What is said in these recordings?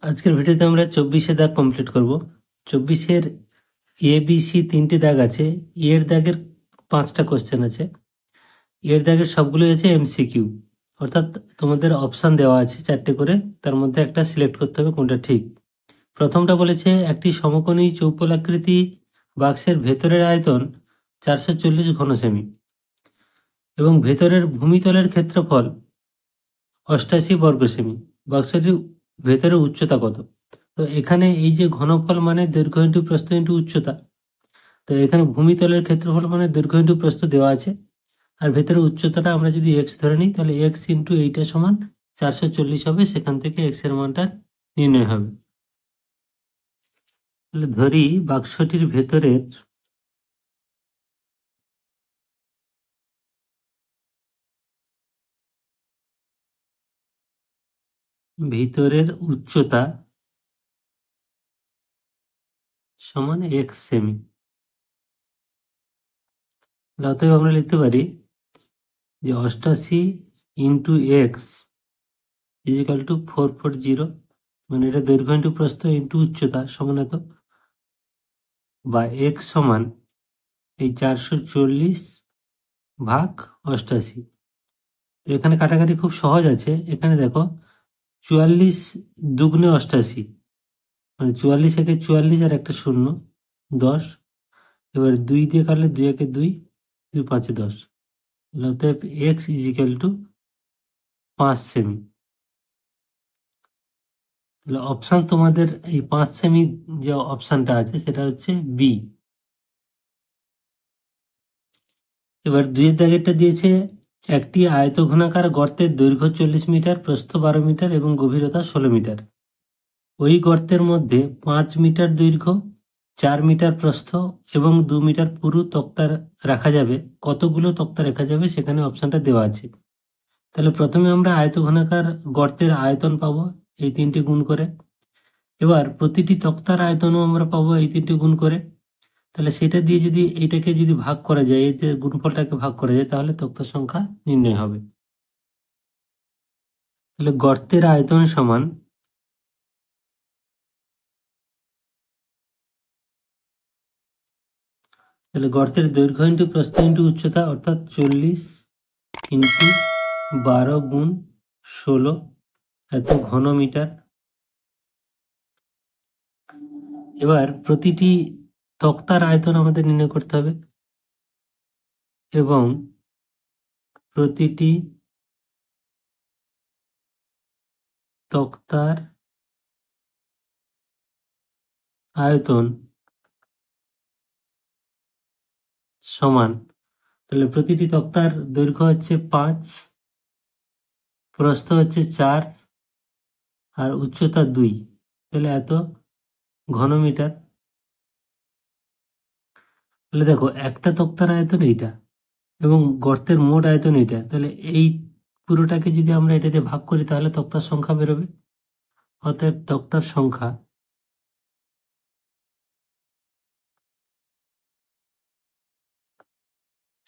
আজকের ভিডিওতে আমরা 24 দাগ কমপ্লিট করব। 24 এ বি সি 3টে দাগ আছে। এর দাগের 5টা কোশ্চেন আছে। এর দাগের সবগুলো আছে এমসিকিউ, অর্থাৎ তোমাদের অপশান দেওয়া আছে 4টে করে, তার মধ্যে একটা সিলেক্ট করতে হবে কোনটা ঠিক। প্রথমটা বলেছে একটি সমকোণী চৌপলাকৃতি বাক্সের ভেতরের আয়তন 440 ঘন সেমি এবং ভেতরের ভূমিতলের ক্ষেত্রফল 88 বর্গ সেমি। বাক্সটির ভেতরে উচ্চতা কত? তো এখানে এই যে ঘনফল মানে দৈর্ঘ্য ইন্টু প্রস্থ ইন্টু উচ্চতা, তো এখানে ভূমিতলের ক্ষেত্রফল মানে দৈর্ঘ্য ইন্টু প্রস্থ দেওয়া আছে, আর ভেতরে উচ্চতাটা আমরা যদি এক্স ধরে নিই তাহলে এক্স ইন্টু এইটা সমান 440 হবে, সেখান থেকে এক্স এর মানটা নির্ণয় হবে। তাহলে ধরি বাক্সটির ভিতরের উচ্চতা সমান এক্স সেমি। অতএব আমরা লিখতে পারি যে 88 ইন্টু এক্স ইজিক্যাল টু 440, মানে এটা দৈর্ঘ্য ইন্টু প্রস্থ ইন্টু উচ্চতা সমান এত, বা এক্স সমান এই 440 ভাগ 88। তো এখানে কাটাকাটি খুব সহজ আছে। এখানে দেখো 44 দুগুণে 88, মানে 44 একে 44 আর একটা শূন্য 10। এবার 2 দিয়ে কাটলে 2 একে 2, 2 5 10। অতএব এক্স ইজিক্যাল টু 5 সেমি। তাহলে অপশান তোমাদের এই 5 সেমি যে অপশানটা আছে সেটা হচ্ছে বি। এবার 2 দাগেরটা দিয়েছে একটি আয়তঘনাকার গর্তের দৈর্ঘ্য 40 মিটার, প্রস্থ 12 মিটার এবং গভীরতা 16 মিটার। ওই গর্তের মধ্যে 5 মিটার দৈর্ঘ্য, 4 মিটার প্রস্থ এবং 2 মিটার পুরু তক্তা রাখা যাবে। কতগুলো তক্তা রাখা যাবে সেখানে অপশানটা দেওয়া আছে। তাহলে প্রথমে আমরা আয়তঘনাকার গর্তের আয়তন পাবো এই 3টে গুণ করে। এবার প্রতিটি তক্তার আয়তনও আমরা পাবো এই 3টে গুণ করে। তাহলে সেটা দিয়ে যদি এইটাকে যদি ভাগ করা যায়, এতে গুণফলটাকে ভাগ করা যায়, তাহলে তক্তার সংখ্যা নির্ণয় হবে। তাহলে গর্তের আয়তন সমান তাহলে গর্তের দৈর্ঘ্য ইন্টু প্রস্থ ইন্টু উচ্চতা, অর্থাৎ 40 ইন্টু 12 গুণ 16 এত ঘন মিটার। এবার প্রতিটি তক্তার আয়তন আমাদের নির্ণয় করতে হবে এবং প্রতিটি তক্তার আয়তন সমান, তাহলে প্রতিটি তক্তার দৈর্ঘ্য হচ্ছে 5, প্রস্থ হচ্ছে 4 আর উচ্চতা 2, তাহলে এত ঘন মিটার। তাহলে দেখো একটা তক্তার আয়তন এইটা এবং গর্তের মোট আয়তন এইটা, তাহলে এই পুরোটাকে যদি আমরা এটাতে ভাগ করি তাহলে তক্তার সংখ্যা বেরোবে। অতএব তক্তার সংখ্যা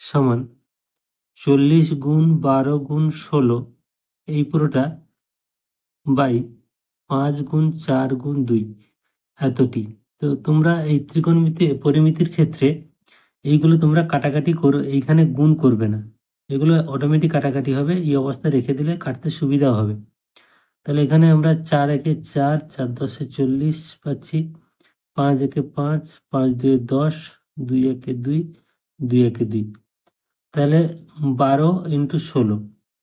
সমান 40 গুণ 12 গুণ 16 এই পুরোটা বাই 5 গুণ 4 গুণ 2 এতটি। তো তোমরা এই ত্রিকোণমিতি পরিমিতির ক্ষেত্রে এইগুলো তোমরা কাটাকাটি করো, এইখানে গুণ করবে না, এগুলো অটোমেটিক কাটাকাটি হবে। এই অবস্থায় রেখে দিলে কাটতে সুবিধা হবে। তাহলে এখানে আমরা 4 একে 4, 4 10 40 পাচ্ছি, 5 একে 5, 5 2 10, 2 একে 2, 2 একে 2। তাহলে 12 ইন্টু 16,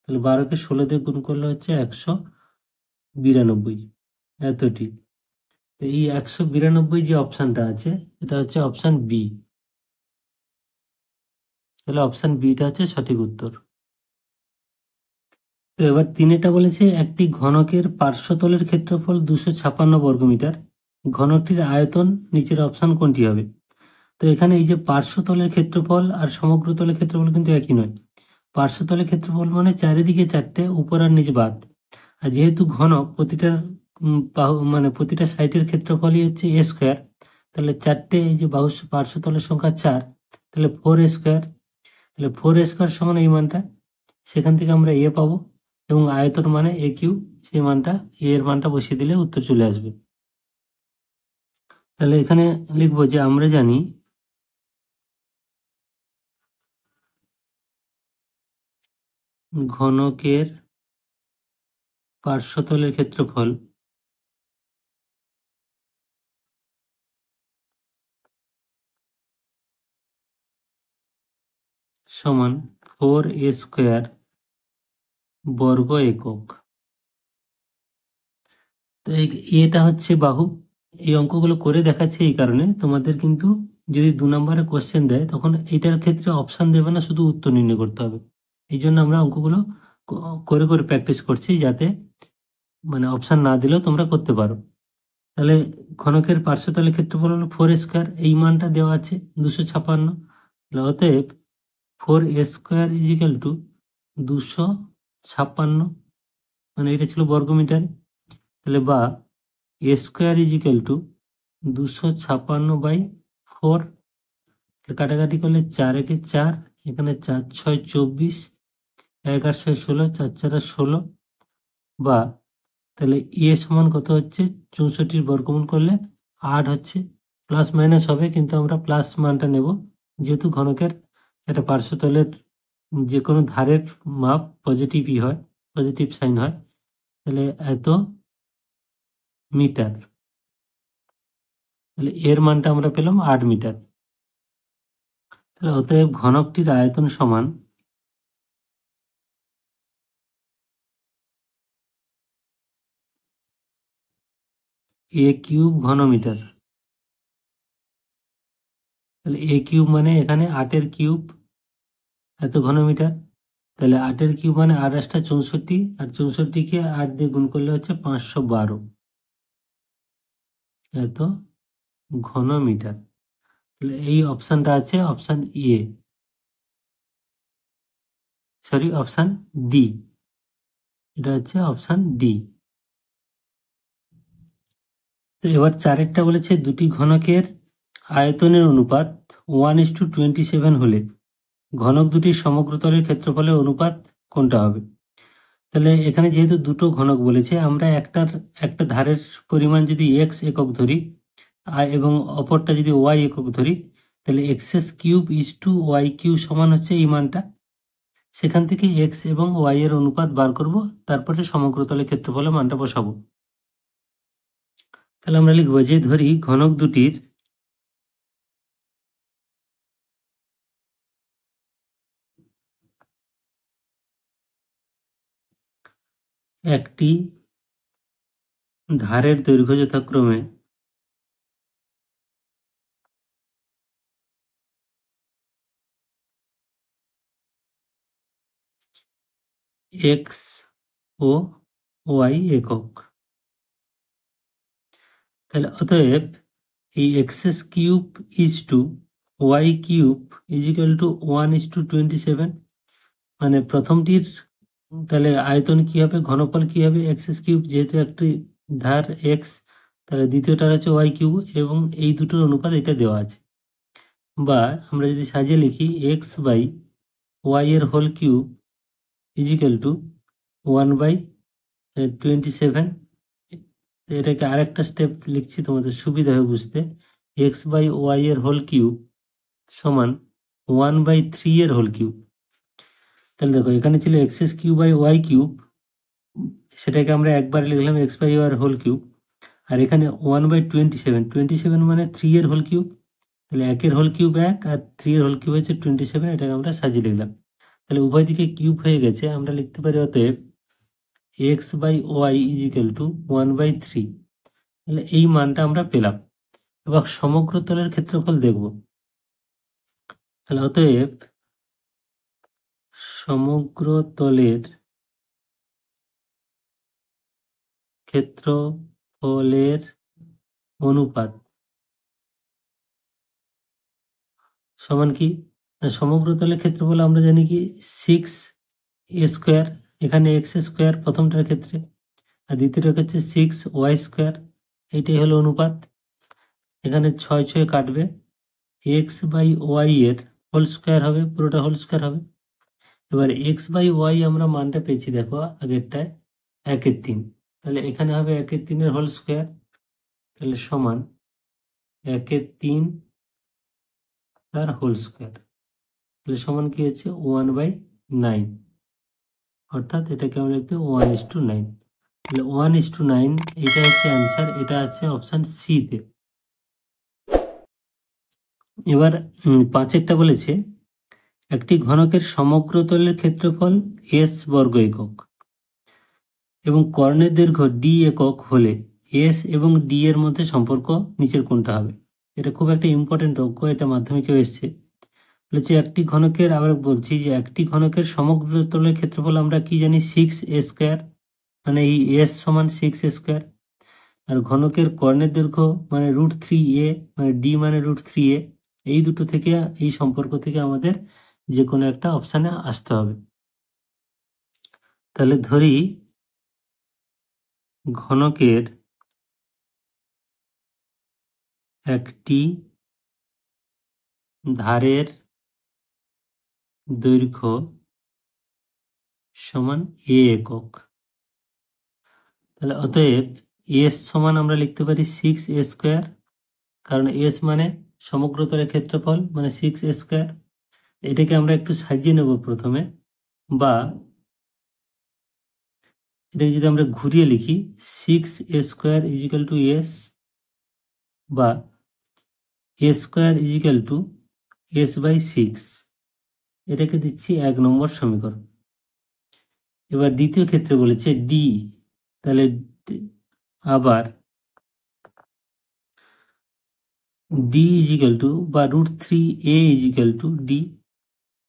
তাহলে 12কে 16 দিয়ে গুণ করলে হচ্ছে 192 এতটি। এই 192 যে অপশানটা আছে এটা হচ্ছে অপশান বি। তাহলে অপশান বিটা হচ্ছে সঠিক উত্তর। তো এবার 3এটা বলেছে একটি ঘনকের পার্শ্বতলের ক্ষেত্রফল 256 বর্গমিটার, ঘনকটির আয়তন নিচের অপশান কোনটি হবে? তো এখানে এই যে পার্শ্বতলের ক্ষেত্রফল আর সমগ্র তলের ক্ষেত্রফল কিন্তু একই নয়। পার্শ্বতলের ক্ষেত্রফল মানে চারিদিকে 4টে, উপর আর নিচ বাদ। আর যেহেতু ঘনক প্রতিটার বাহু মানে প্রতিটা সাইডের ক্ষেত্রফলই হচ্ছে এ স্কোয়ার, তাহলে 4টে এই যে বাহু পার্শ্বতলের সংখ্যা 4, তাহলে 4 স্কোয়ার। তাহলে 4 স্কোয়ার সমান এই মানটা, সেখান থেকে আমরা এ পাবো এবং আয়তন মানে এ কিউ, সেই মানটা এর মানটা বসিয়ে দিলে উত্তর চলে আসবে। তাহলে এখানে লিখবো যে আমরা জানি ঘনকের পার্শ্বতলের ক্ষেত্রফল সমান 4a² বর্গ একক। তো এটা হচ্ছে বাহু। এই অঙ্কগুলো করে দেখাচ্ছে এই কারণে, তোমাদের কিন্তু যদি 2 নম্বরের কোশ্চেন দেয় তখন এটার ক্ষেত্রে অপশান দেবে না, শুধু উত্তর নির্ণয় করতে হবে। এই জন্য আমরা অঙ্কগুলো করে করে প্র্যাকটিস করছি, যাতে মানে অপশান না দিলেও তোমরা করতে পারো। তাহলে ঘনকের পার্শ্বতলের ক্ষেত্রফল হলো 4a², এই মানটা দেওয়া আছে 256। অতএব 4a² = 256, মানে এটা ছিল বর্গমিটার। তাহলে বা a² = 256/4। কাটাকাটি করলে 4 একে 4, এখানে 4 6 24, 1 আর 6 16, 4 4 16। বা তাহলে এ সমান কত হচ্ছে, 64 বর্গমূল করলে 8 হচ্ছে। প্লাস মাইনাস হবে, কিন্তু আমরা প্লাস মানটা নেব, যেহেতু ঘনকের একটা পার্শ্বতলের যে কোনো ধারের মাপ পজিটিভই হয়, পজিটিভ সাইন হয়। তাহলে এত মিটার, তাহলে এর মানটা আমরা পেলাম 8 মিটার। তাহলে অতএব ঘনকটির আয়তন সমান a³ ঘনমিটার। তাহলে a³ মানে এখানে 8-এর কিউব, এত ঘনমিটার। তাহলে 8-এর কিউব মানে 8 × 8 = 64, আর 64কে 8 দিয়ে গুণ করলে হচ্ছে 512 এত ঘনমিটার। তাহলে এই অপশানটা আছে অপশান অপশান ডি। এটা হচ্ছে অপশান ডি। তো এবার 4-এরটা বলেছে দুটি ঘনকের আয়তনের অনুপাত 1:27 হলে ঘনক দুটির সমগ্রতলের ক্ষেত্রফলের অনুপাত কোনটা হবে? তাহলে এখানে যেহেতু দুটো ঘনক বলেছে, আমরা একটা ধারের পরিমাণ যদি x একক ধরি এবং অপরটা যদি y একক ধরি, তাহলে x³ সমান হচ্ছে এই মানটা। সেখান থেকে x এবং y এর অনুপাত বার করব, তারপরে সমগ্রতলের ক্ষেত্রফলের মানটা বসাবো। তাহলে আমরা লিখবো যে ধরি ঘনক দুটির একটি ধারের দৈর্ঘ্য যথাক্রমে x ও y একক। তাহলে অতএব এই x³ y³ = 1:27, মানে প্রথমটির তাহলে আয়তন কি হবে, ঘনফল কি হবে, x³ যেহেতু একটি ধার x, তাহলে দ্বিতীয়টার হচ্ছে y³ এবং এই দুটোর অনুপাত এটা দেওয়া আছে। বা আমরা যদি সাজিয়ে লিখি x/y এর হোল কিউব = 1/27। এটাকে আরেকটা স্টেপ লিখছি তোমাদের সুবিধা হবে বুঝতে। x/y এর হোল কিউব সমান 1/3 এর হোল কিউব। তাহলে দেখো এখানে ছিল x³/y³, সেটাকে আমরা একবার লিখলাম x/y এর হোল কিউব। আর এখানে 1/27, মানে 3 এর হোল কিউব। তাহলে 1 এর হোল কিউব 1 আর 3 এর হোল কিউব হচ্ছে 27, এটাকে আমরা সাজিয়ে লিখলাম। তাহলে উভয় দিকে কিউব হয়ে গেছে, আমরা লিখতে পারি অতএব x/y = 1/3। তাহলে এই মানটা আমরা পেলাম। এবার সমগ্র তলের ক্ষেত্রফল দেখব। তাহলে অতএব সমগ্র তলের ক্ষেত্রফলের অনুপাত সমান কি, সমগ্র তলের ক্ষেত্রফল আমরা জানি কি 6a², এখানে x² প্রথমটার ক্ষেত্রে, আর দ্বিতীয়টার ক্ষেত্রে 6y²। এইটাই হলো অনুপাত। এখানে 6 6 কাটবে, x/y এর হোল স্কোয়ার হবে, পুরোটা হোল স্কোয়ার হবে। এবার x/y আমরা মানটা পেয়েছি, দেখো আগেরটায় 1/3, তাহলে এখানে হবে 1/3 হোল স্কোয়ার, তাহলে সমান 1/3 তার হোল স্কোয়ার, তাহলে সমান কি হচ্ছে 1/9, অর্থাৎ এটাকে আমরা লিখতে 1:9। তাহলে 1:9 এটা হচ্ছে অ্যান্সার, এটা আছে অপশান সিতে। এবার 5এরটা বলেছে একটি ঘনকের সমগ্র তলের ক্ষেত্রফল s বর্গ একক এবং কর্ণের দৈর্ঘ্য d একক হলে s এবং d এর মধ্যে সম্পর্ক নিচের কোনটা হবে। এটা খুব একটা ইম্পর্টেন্ট অঙ্ক, এটা মাধ্যমিকেও এসছে। বলেছে একটি ঘনকের, আবার বলছি যে একটি ঘনকের সমগ্র তলের ক্ষেত্রফল আমরা কি জানি 6a², মানে এই s সমান 6a², আর ঘনকের কর্ণের দৈর্ঘ্য মানে √3a, মানে d মানে √3a। এই দুটো থেকে, এই সম্পর্ক থেকে আমাদের যে কোনো একটা অপশানে আসতে হবে। তাহলে ধরি ঘনকের একটি ধারের দৈর্ঘ্য সমান a একক, তাহলে অতএব s সমান আমরা লিখতে পারি 6a², কারণ s মানে সমগ্র তলের ক্ষেত্রফল মানে 6a²। এটাকে আমরা একটু সাজিয়ে নেব প্রথমে, বা এটাকে যদি আমরা ঘুরিয়ে লিখি 6a² s, বা a² s/6, এটাকে দিচ্ছি 1 নম্বর সমীকরণ। এবার দ্বিতীয় ক্ষেত্রে বলেছে d, তাহলে আবার d বা √3a d,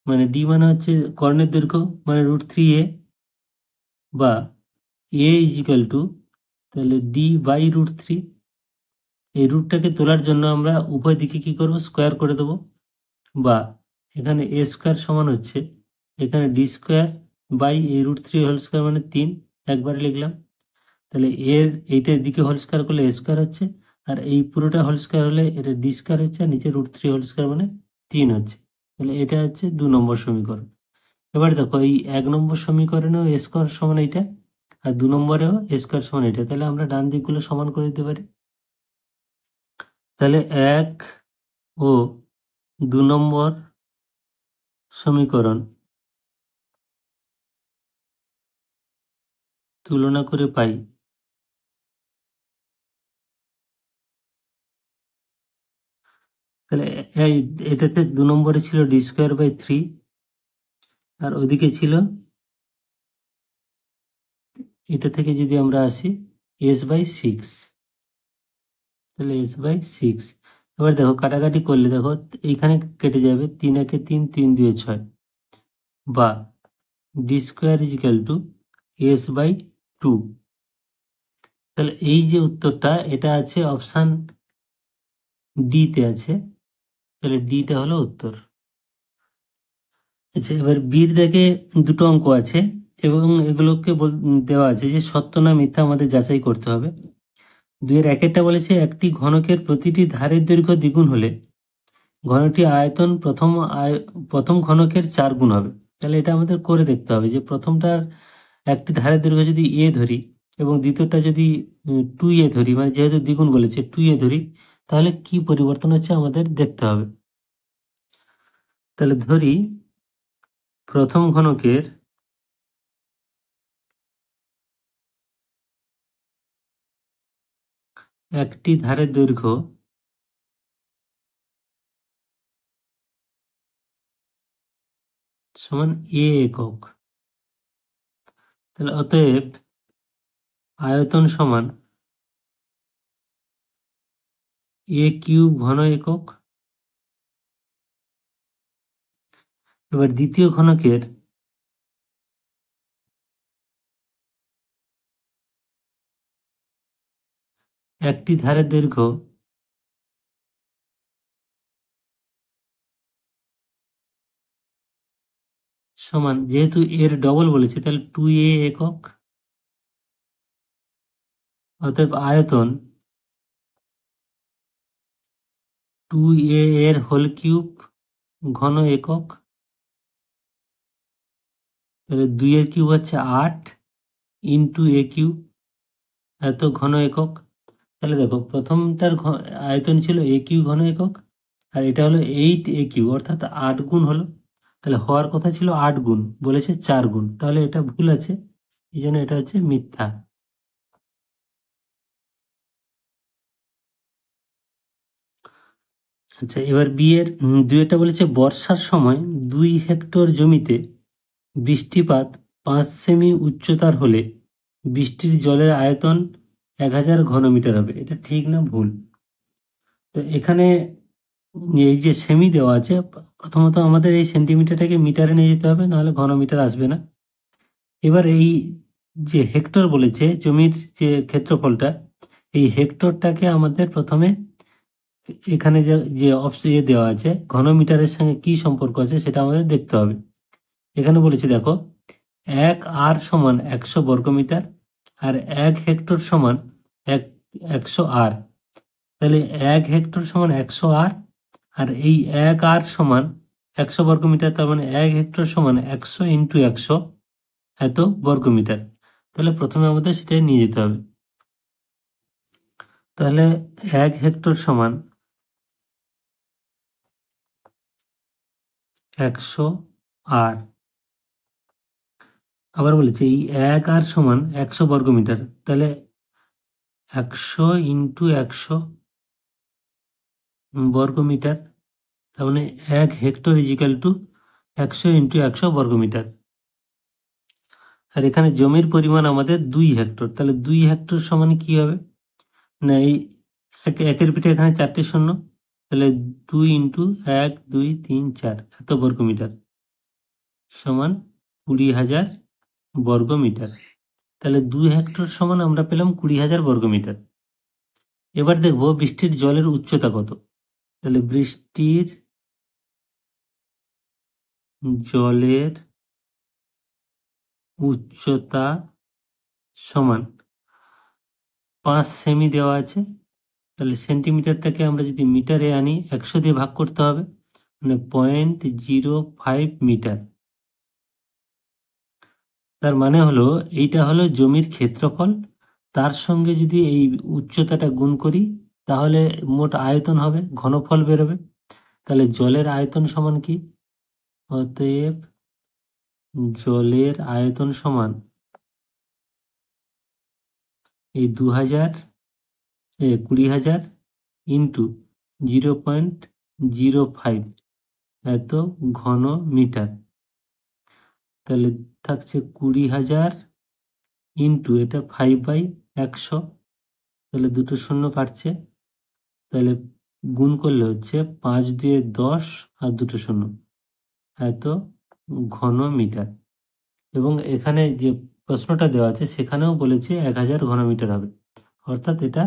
মানে d মানে হচ্ছে কর্ণের দৈর্ঘ্য মানে √3a, বা a তাহলে d/√3। এই রুটটাকে তোলার জন্য আমরা উভয় দিকে কি করব, স্কোয়ার করে দেব, বা এখানে a² সমান হচ্ছে এখানে d² এই √3 হোল স্কোয়ার মানে 3, একবারে লিখলাম। তাহলে এইটার দিকে হোল স্কোয়ার করলে a² হচ্ছে, আর এই পুরোটা হোল স্কোয়ার হলে এটা d² হচ্ছে, আর নিচে √3 হোল স্কোয়ার মানে 3 হচ্ছে। তাহলে এটা হচ্ছে 2 নম্বর সমীকরণ। এবার দেখো এই 1 নম্বর সমীকরণেও a² সমান এইটা, আর 2 নম্বরেও a² সমান এটা, তাহলে আমরা ডান দিকগুলো সমান করে দিতে পারি। তাহলে 1 ও 2 নম্বর সমীকরণ তুলনা করে পাই তাহলে এটাতে 2 নম্বরে ছিল d²/3, আর ওদিকে ছিল এটা থেকে যদি আমরা আসি s/6, তাহলে s/6। এবার দেখো কাটাকাটি করলে দেখো এইখানে কেটে যাবে, 3 × 3 3 × 2 = 6, বা d² s/2। তাহলে এই যে উত্তরটা, এটা আছে অপশান ডিতে আছে, তাহলে ডিটা হলো উত্তর। আচ্ছা, এবার বির দাগে দুটো অঙ্ক আছে এবং এগুলোকে দেওয়া আছে যে সত্য না মিথ্যা আমাদের যাচাই করতে হবে। 2-এর 1-এরটা বলেছে একটি ঘনকের প্রতিটি ধারের দৈর্ঘ্য দ্বিগুণ হলে ঘনটি আয়তন প্রথম ঘনকের 4 গুণ হবে। তাহলে এটা আমাদের করে দেখতে হবে যে প্রথমটার একটি ধারের দৈর্ঘ্য যদি a ধরি এবং দ্বিতীয়টা যদি 2a ধরি, মানে যেহেতু দ্বিগুণ বলেছে 2a ধরি, তাহলে কি পরিবর্তন হচ্ছে আমাদের দেখতে হবে। তাহলে ধরি প্রথম ঘনকের একটি ধারের দৈর্ঘ্য সমান a একক, তাহলে অতএব আয়তন সমান a³ ঘন একক। এবার দ্বিতীয় ঘনকের একটি ধারের দৈর্ঘ্য সমান, যেহেতু এর ডবল বলেছে তাহলে 2a একক, অতএব আয়তন 2a এর হোল কিউব ঘন একক, তাহলে 2 এর কিউব হচ্ছে 8 × a³ এত ঘন একক। তাহলে দেখো প্রথমটার আয়তন ছিল AQ ঘন একক, আর এটা হলো 8AQ, অর্থাৎ 8 গুণ হলো। তাহলে হওয়ার কথা ছিল 8 গুণ, বলেছে 4 গুণ, তাহলে এটা ভুল আছে, এই জন্য এটা হচ্ছে মিথ্যা। আচ্ছা, এবার বি এর দুইটা বলেছে বর্ষার সময় 2 হেক্টর জমিতে বৃষ্টিপাত 5 সেমি উচ্চতার হলে বৃষ্টির জলের আয়তন 1000 ঘনমিটার হবে। এটা ঠিক না ভুল? তো এখানে এই যে সেমি দেওয়া আছে, প্রথমত আমাদের এই সেন্টিমিটারটাকে মিটারে নিয়ে যেতে হবে, নাহলে ঘনমিটার আসবে না। এবার এই যে হেক্টর বলেছে জমির যে ক্ষেত্রফলটা, এই হেক্টরটাকে আমাদের প্রথমে এখানে যে যে অপশন দেওয়া আছে ঘনমিটারের সঙ্গে কি সম্পর্ক আছে সেটা আমাদের দেখতে হবে। এখানে বলেছি দেখো, 1 আর সমান 100 বর্গমিটার, আর 1 হেক্টর সমান 100 আর। তাহলে 1 হেক্টর সমান 100 আর, আর এই 1 আর সমান 100 বর্গমিটার, তার মানে 1 হেক্টর সমান 100 × 100 এত বর্গমিটার। তাহলে প্রথমে আমাদের সেটাই নিয়ে যেতে হবে। তাহলে 1 হেক্টর সমান 100 আর। আবার বলেছে এই 1 আর সমান 100 বর্গমিটার, তাহলে 100 × 100 বর্গমিটার, তার মানে 1 হেক্টর ইজিক্যাল টু 100 × 100 বর্গমিটার। আর এখানে জমির পরিমাণ আমাদের 2 হেক্টর, তাহলে 2 হেক্টর সমান কি হবে না, এই একের পিঠে এখানে 4টে শূন্য, তাহলে 2 × 1 2 3 4 এত বর্গমিটার সমান 20,000 বর্গমিটার। তাহলে 2 হেক্টর সমান আমরা পেলাম 20,000 বর্গমিটার। এবার দেখব বৃষ্টির জলের উচ্চতা কত। তাহলে বৃষ্টির জলের উচ্চতা সমান 5 সেমি দেওয়া আছে। তাহলে সেন্টিমিটারটাকে আমরা যদি মিটারে আনি 100 দিয়ে ভাগ করতে হবে, মানে 0.05 মিটার। তার মানে হলো এইটা হলো জমির ক্ষেত্রফল, তার সঙ্গে যদি এই উচ্চতাটা গুণ করি তাহলে মোট আয়তন হবে, ঘনফল বেরোবে। তাহলে জলের আয়তন সমান কি? অতএব জলের আয়তন সমান এই 20,000 ইন্টু 0.05 এত ঘন মিটার। তাহলে থাকছে 20,000 ইন্টু এটা 5/100, তাহলে দুটো শূন্য কাটছে, তাহলে গুণ করলে হচ্ছে 5 দিয়ে 10 আর দুটো শূন্য, এত ঘন মিটার। এবং এখানে যে প্রশ্নটা দেওয়া আছে সেখানেও বলেছে 1000 ঘনমিটার হবে, অর্থাৎ এটা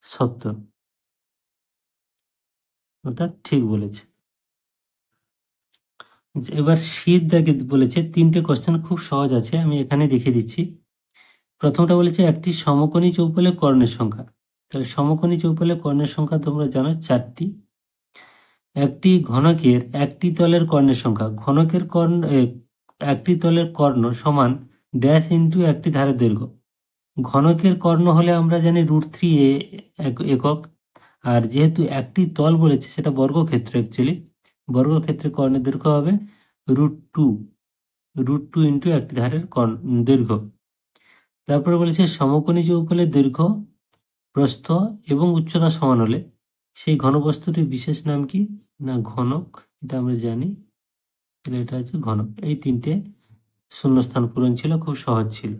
সত্য, অর্থাৎ ঠিক বলেছে। এবার শীত দাগে বলেছে 3টে কোশ্চেন, খুব সহজ আছে, আমি এখানে দেখিয়ে দিচ্ছি। প্রথমটা বলেছে একটি সমকোণী চৌপলে কর্ণের সংখ্যা। তাহলে সমকোণী চৌপলে কর্ণের সংখ্যা তোমরা জানো 4টি। একটি ঘনকের একটি তলের কর্ণের সংখ্যা, ঘনকের কর্ণ একটি তলের কর্ণ সমান ড্যাশ ইন্টু একটি ধারের দৈর্ঘ্য। ঘনকের কর্ণ হলে আমরা জানি √3 একক, আর যেহেতু একটি তল বলেছে সেটা বর্গক্ষেত্র, অ্যাকচুয়ালি বর্গক্ষেত্রে কর্ণের দৈর্ঘ্য হবে √2, √2 ইন্টু একটি ধারের দৈর্ঘ্য। তারপরে বলেছে সমকোণী চৌপলের দৈর্ঘ্য, প্রস্থ এবং উচ্চতা সমান হলে সেই ঘনবস্তুটির বিশেষ নাম কি না ঘনক। এটা আমরা জানি, তাহলে এটা হচ্ছে ঘনক। এই 3টে শূন্যস্থান পূরণ ছিল, খুব সহজ ছিল।